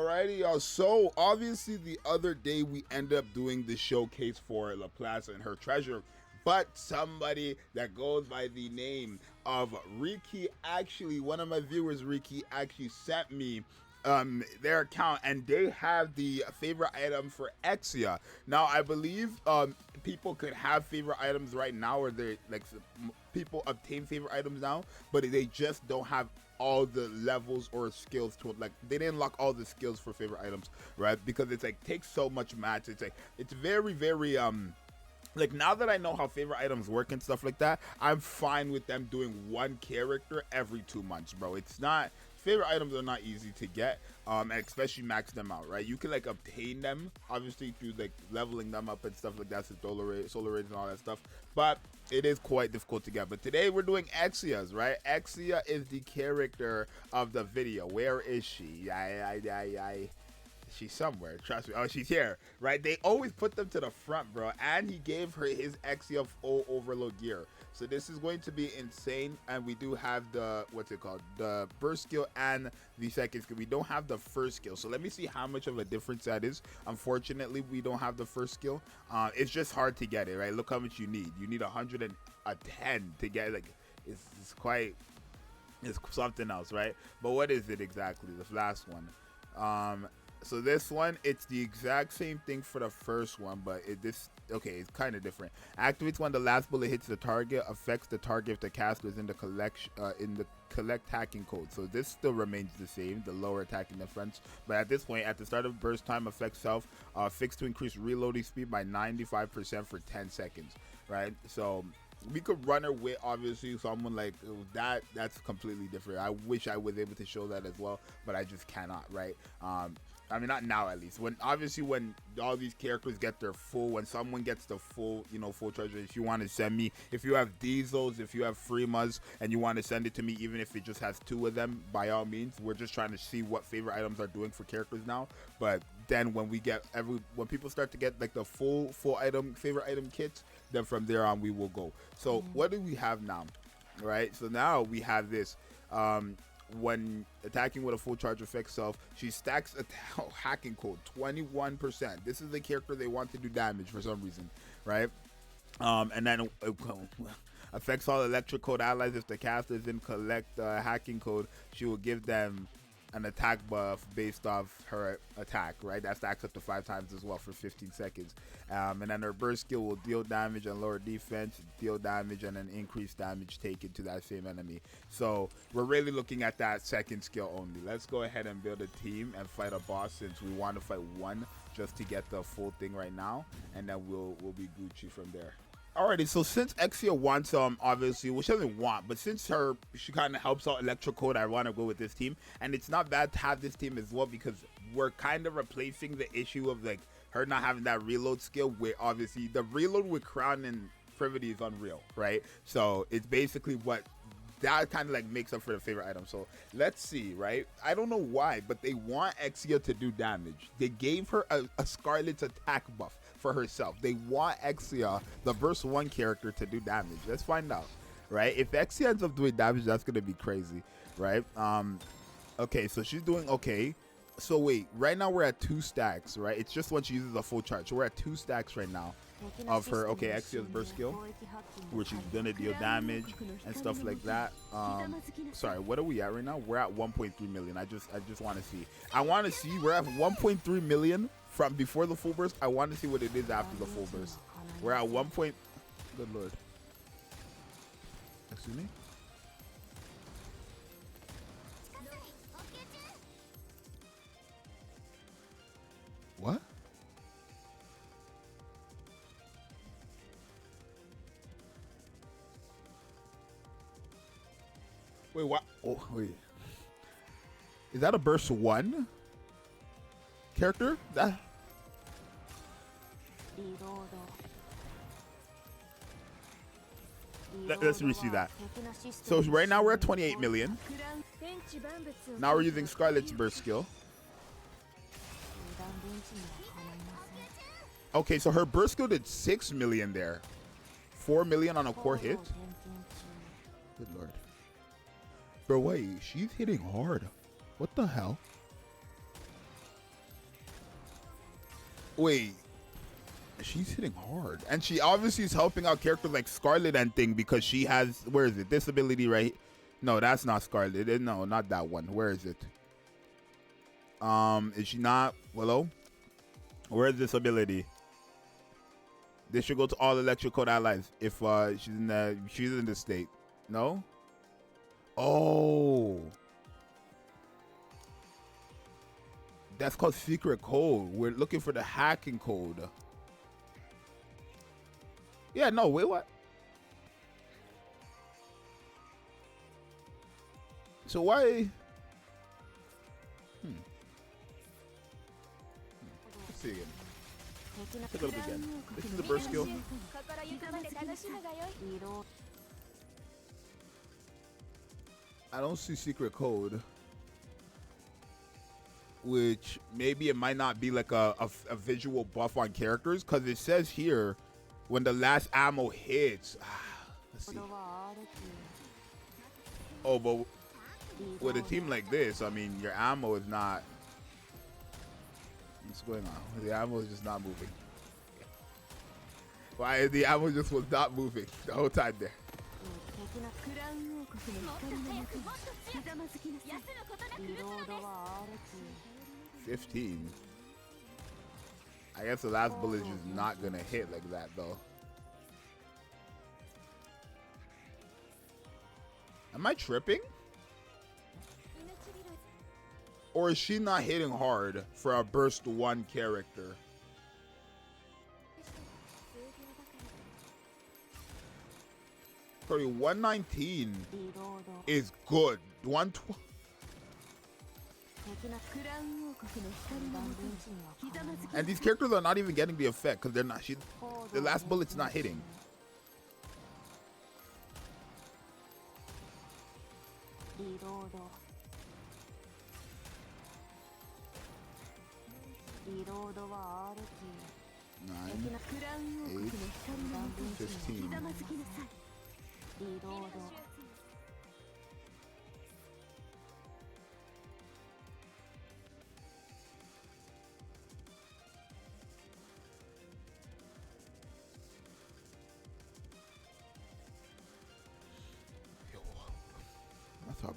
Alrighty, y'all. So obviously the other day we ended up doing the showcase for La Plaza and her treasure, but somebody that goes by the name of Riki, actually one of my viewers, Riki, actually sent me their account, and they have the favorite item for Exia. Now I believe people could have favorite items right now, or they like people obtain favorite items now, but they just don't have all the levels or skills to, like, they didn't lock all the skills for favorite items, right? Because it's like takes so much match. It's like it's very like, now that I know how favorite items work and stuff like that, I'm fine with them doing one character every 2 months, bro. It's not, favorite items are not easy to get, and especially max them out, right? You can like obtain them obviously through like leveling them up and stuff like that, so solar rays and all that stuff, but it is quite difficult to get. But today we're doing Exia'S, right? Exia is the character of the video. Where is she? She's somewhere, trust me. Oh, she's here, right? They always put them to the front, bro. And he gave her his Exia full overload gear, so this is going to be insane. And we do have the, what's it called, the burst skill and the second skill. We don't have the first skill, so let me see how much of a difference that is. Unfortunately, we don't have the first skill. It's just hard to get it, right? Look how much you need. You need 110 to get it. Like, it's quite, it's something else, right? But what is it exactly, the last one? So this one, it's the exact same thing for the first one, but it's kind of different. Activates when the last bullet hits the target, affects the target if the caster is in the collect hacking code. So this still remains the same, the lower attacking difference, but at this point, at the start of burst time, affects self, fixed to increase reloading speed by 95% for 10 seconds, right? So we could run her with obviously someone like that. That's completely different. I wish I was able to show that as well, but I just cannot, right? I mean, not now at least. When obviously when all these characters get their full, when someone gets the full, full treasure, if you want to send me, if you have Zxous, if you have Freemas, and you want to send it to me, even if it just has 2 of them, by all means. We're just trying to see what favorite items are doing for characters now. But then when we get when people start to get like the full favorite item kits, then from there on we will go. So what do we have now? Right, so now we have this. When attacking with a full charge effect self, she stacks a hacking code 21%. This is the character they want to do damage for some reason, right? And then affects all electric code allies. If the caster is in collect hacking code, she will give them an attack buff based off her attack, right? That stacks up to 5 times as well for 15 seconds. And then her burst skill will deal damage and lower defense, deal damage and then increase damage taken to that same enemy. So we're really looking at that second skill only. Let's go ahead and build a team and fight a boss, since we want to fight one just to get the full thing right now, and then we'll be Gucci from there. Alrighty, so since Exia wants obviously, well, she doesn't want, but since she kind of helps out Electrocode, I want to go with this team. And it's not bad to have this team as well, because we're kind of replacing the issue of like her not having that reload skill, where obviously the reload with Crown and Privity is unreal, right? So it's basically what that kind of like makes up for the favorite item. So let's see, right? I don't know why, but they want Exia to do damage. They gave her a Scarlet's attack buff for herself. They want Exia, the burst 1 character, to do damage. Let's find out, right? If Exia ends up doing damage, that's gonna be crazy, right? Okay, so she's doing okay. So wait, right now we're at 2 stacks, right? It's just when she uses a full charge. So we're at 2 stacks right now of her, Exia'S burst skill, where she's gonna deal damage and stuff like that. Sorry, what are we at right now? We're at 1.3 million. I just want to see. I want to see. We're at 1.3 million from before the full burst. I want to see what it is after the full burst. We're at 1. Good lord. Excuse me. What? Wait, what? Oh, wait. Is that a burst 1 character? That. Let's re-see that. So right now we're at 28 million. Now we're using Scarlet's burst skill. Okay, so her burst skill did 6 million there. 4 million on a core hit. Good lord. Bro, wait, she's hitting hard. What the hell? Wait, she's hitting hard, and she obviously is helping out characters like Scarlet and thing because she has, where is it? This ability right? No, that's not Scarlet. No, not that one. Where is it? Is she not Willow? Where is this ability? This should go to all electric code allies if she's in the state. No? Oh. That's called secret code. We're looking for the hacking code. Yeah, no, wait, what? So why? Let's see again. Take a look again. This is the burst skill. I don't see secret code. Which maybe it might not be like a visual buff on characters, because it says here when the last ammo hits. Let's see. Oh, but with a team like this, I mean, your ammo is not. What's going on? The ammo is just not moving. Why the ammo just was not moving the whole time there? 15. I guess the last bullet is just not gonna hit like that though. Am I tripping? Or is she not hitting hard for a burst 1 character? Sorry, 119 is good. 112. And these characters are not even getting the effect because they're not. The last bullet's not hitting. Nine, 8, 15. That's up.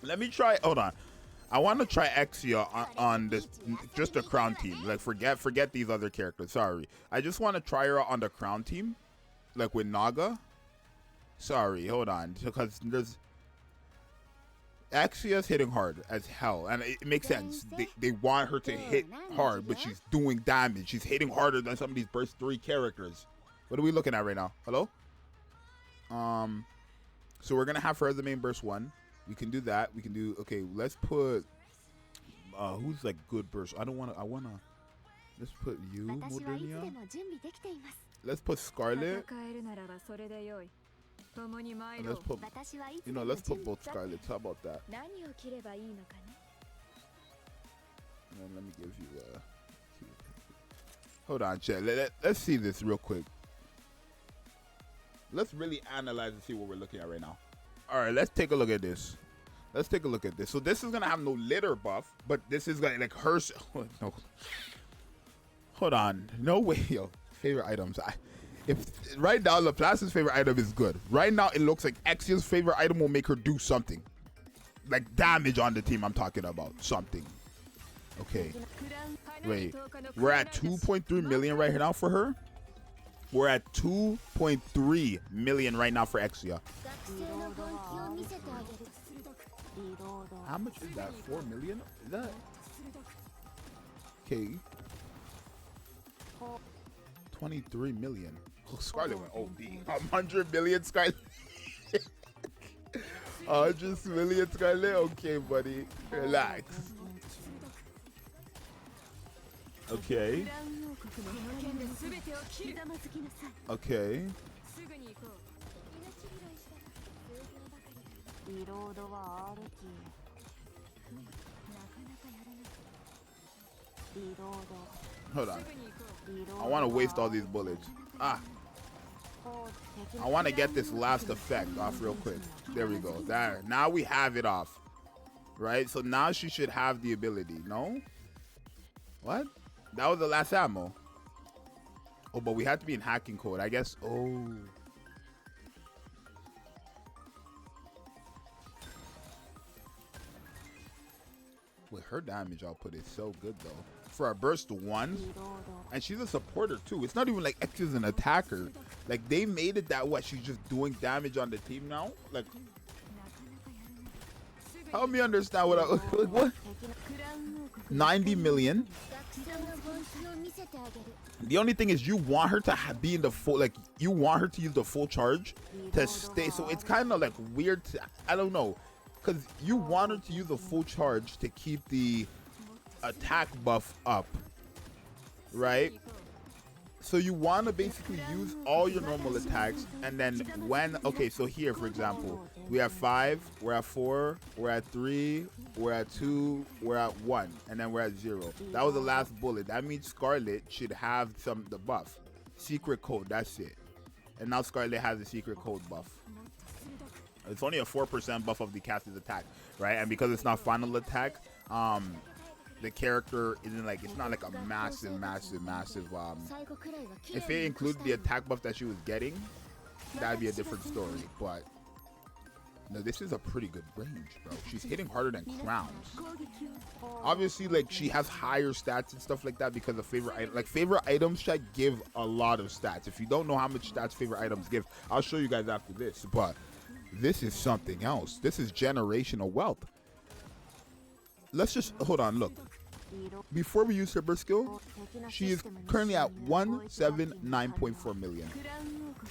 Let me try. Hold on. I want to try Exia on this, just the crown team. Like forget these other characters. Sorry. I just want to try her on the crown team, like with Naga. Sorry, hold on, because there's Exia'S hitting hard as hell, and it makes sense. They want her to hit hard, but she's doing damage. She's hitting harder than some of these burst 3 characters. What are we looking at right now? Hello? So we're gonna have her as the main burst 1. We can do that. We can do, okay, let's put who's like good burst. I wanna let's put you, Modernia. Let's put Scarlet. And let's put, let's put both Scarlets. How about that? And then let me give you hold on, chat. Let's see this real quick. Let's really analyze and see what we're looking at right now. All right, let's take a look at this. Let's take a look at this. So this is gonna have no litter buff, but this is like her. Oh, no. Hold on. No way, yo. Favorite items. If right now Laplace's favorite item is good. Right now it looks like Exia'S favorite item will make her do something, like damage on the team. I'm talking about something. Okay. Wait. We're at 2.3 million right now for her. We're at 2.3 million right now for Exia. How much is that? 4 million? Is that? Okay. 23 million. Oh, Scarlet went OD. 100 million Scarlet. 100 million Scarlet. Okay, buddy. Relax. Okay. Okay. Hold on. I want to waste all these bullets. I want to get this last effect off real quick. There we go. There. Now we have it off. Right? So now she should have the ability. No? What? That was the last ammo. Oh, but we had to be in hacking code, I guess. Oh. With her damage output is so good though. For a burst 1, and she's a supporter too. It's not even like X is an attacker. Like they made it that what she's just doing damage on the team now. Like, help me understand what I like, what? 90 million. The only thing is you want her to be in the full, like you want her to use the full charge to stay. So it's kind of like weird to, I don't know, because you want her to use a full charge to keep the attack buff up, right? So you want to basically use all your normal attacks, and then when, okay, so here for example, we have 5, we're at 4, we're at 3, we're at 2, we're at 1, and then we're at 0. That was the last bullet. That means Scarlet should have the buff. Secret code, that's it. And now Scarlet has a secret code buff. It's only a 4% buff of the caster's attack, right? And because it's not final attack, the character isn't like, it's not like a massive if it included the attack buff that she was getting, that'd be a different story. But no, this is a pretty good range, bro. She's hitting harder than Crowns. Obviously, like she has higher stats and stuff like that because of favorite items should give a lot of stats. If you don't know how much stats favorite items give, I'll show you guys after this. But this is something else. This is generational wealth. Let's just hold on. Look, before we use her burst skill, she is currently at 179.4 million.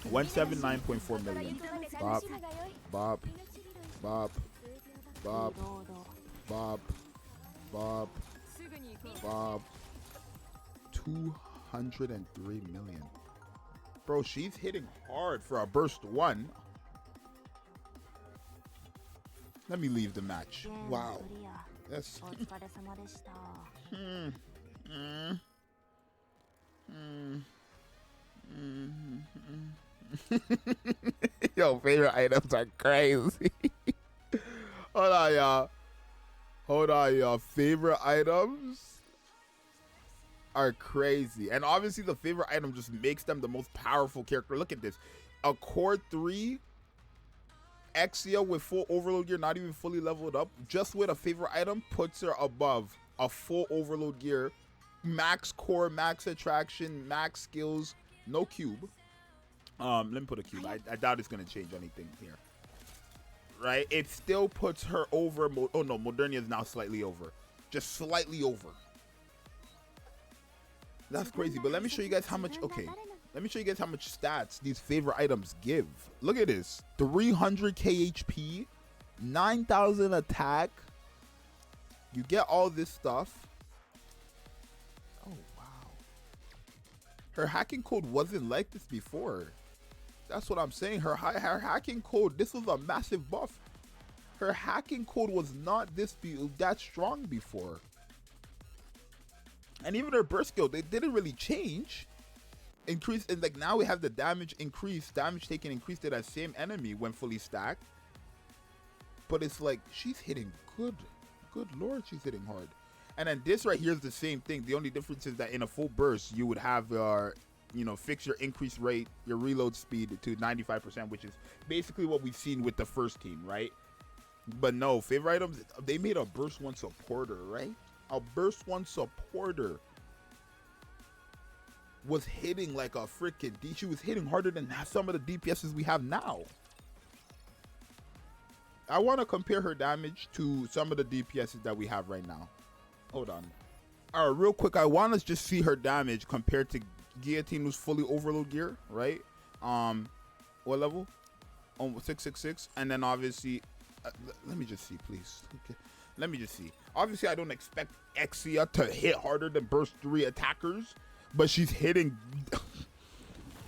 179.4 million. Bop, bop, bop, bop, bop, bop, bop. 203 million. Bro, she's hitting hard for a burst 1. Let me leave the match. Wow. Yes. Yo, favorite items are crazy. Hold on, y'all. Hold on, y'all. Favorite items are crazy. And obviously, the favorite item just makes them the most powerful character. Look at this. A core 3 Exia with full overload gear, not even fully leveled up, just with a favorite item, puts her above a full overload gear, max core, max attraction, max skills, no cube. Let me put a cube. I doubt it's gonna change anything here. Right? It still puts her over. Oh no, Modernia is now slightly over, just slightly over. That's crazy. But let me show you guys how much. Okay. Let me show you guys how much stats these favorite items give. Look at this. 300k HP, 9,000 attack. You get all this stuff. Oh, wow. Her hacking code wasn't like this before. That's what I'm saying. Her hacking code, this was a massive buff. Her hacking code was not that strong before. And even her burst skill, they didn't really change. Increase, and like now we have the damage increase, damage taken increased to that same enemy when fully stacked. But it's like she's hitting good lord, she's hitting hard. And then this right here is the same thing. The only difference is that in a full burst you would have fix your increase rate, your reload speed to 95%, which is basically what we've seen with the first team, right? But no, favorite items, they made a burst 1 supporter, right? A burst 1 supporter was hitting like a freaking she was hitting harder than some of the DPSs we have now. I want to compare her damage to some of the DPSs that we have right now. Hold on. All right, real quick, I want to just see her damage compared to Guillotine, who's fully overload gear, right? What level? 666. And then obviously, let me just see, please. Okay. Let me just see. Obviously, I don't expect Exia to hit harder than burst 3 attackers, but she's hitting.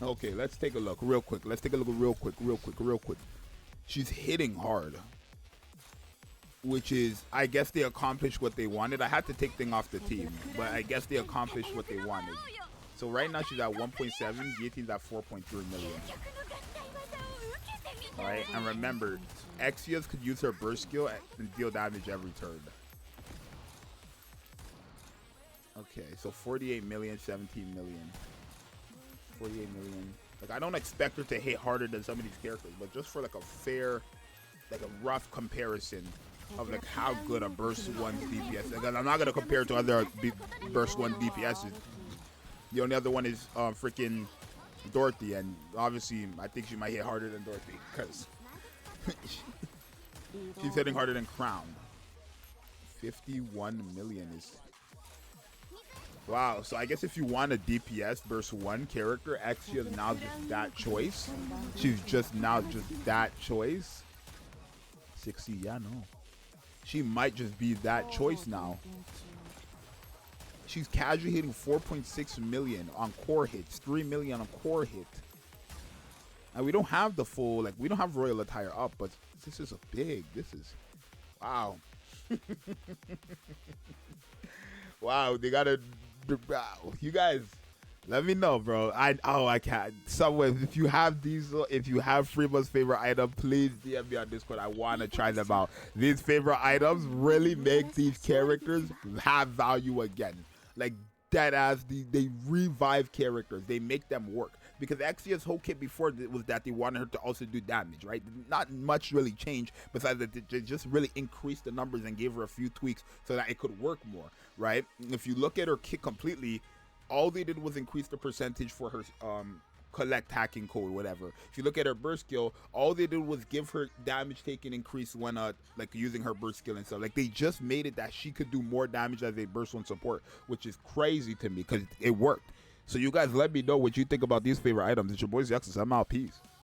Okay, let's take a look real quick. Real quick. She's hitting hard, which is, I guess they accomplished what they wanted. I had to take thing off the team, but I guess they accomplished what they wanted. So right now she's at 1.7. Guillotine's at 4.3 million. All right, and remember, Exia'S could use her burst skill and deal damage every turn. Okay, so 48 million, 17 million. 48 million. Like, I don't expect her to hit harder than some of these characters, but just for like a fair, like a rough comparison of like how good a Burst 1 DPS is. Like, I'm not gonna compare it to other Burst 1 DPSs. The only other one is freaking Dorothy, and obviously I think she might hit harder than Dorothy because she's hitting harder than Crown. 51 million is wow. So I guess if you want a DPS Burst 1 character, Exia is now just that choice. She's just now just that choice. 60, yeah, no. She might just be that choice now. She's casually hitting 4.6 million on core hits, 3 million on core hit. And we don't have the full, like, we don't have Royal Attire up, but this is a big, this is, wow. Wow, they gotta, you guys, let me know, bro. I can't. Somewhere, if you have these, if you have Freema's favorite item, please DM me on Discord. I want to try them out. These favorite items really make these characters have value again. Like, dead ass, they revive characters. They make them work. Because Exia'S whole kit before was that they wanted her to also do damage, right? Not much really changed besides that they just really increased the numbers and gave her a few tweaks so that it could work more, right? If you look at her kit completely, all they did was increase the percentage for her collect hacking code, whatever. If you look at her burst skill, all they did was give her damage taken increase when like using her burst skill and stuff. Like, they just made it that she could do more damage as a burst one support, which is crazy to me because it worked. So you guys let me know what you think about these favorite items. It's your boy Zxous. I'm out. Peace.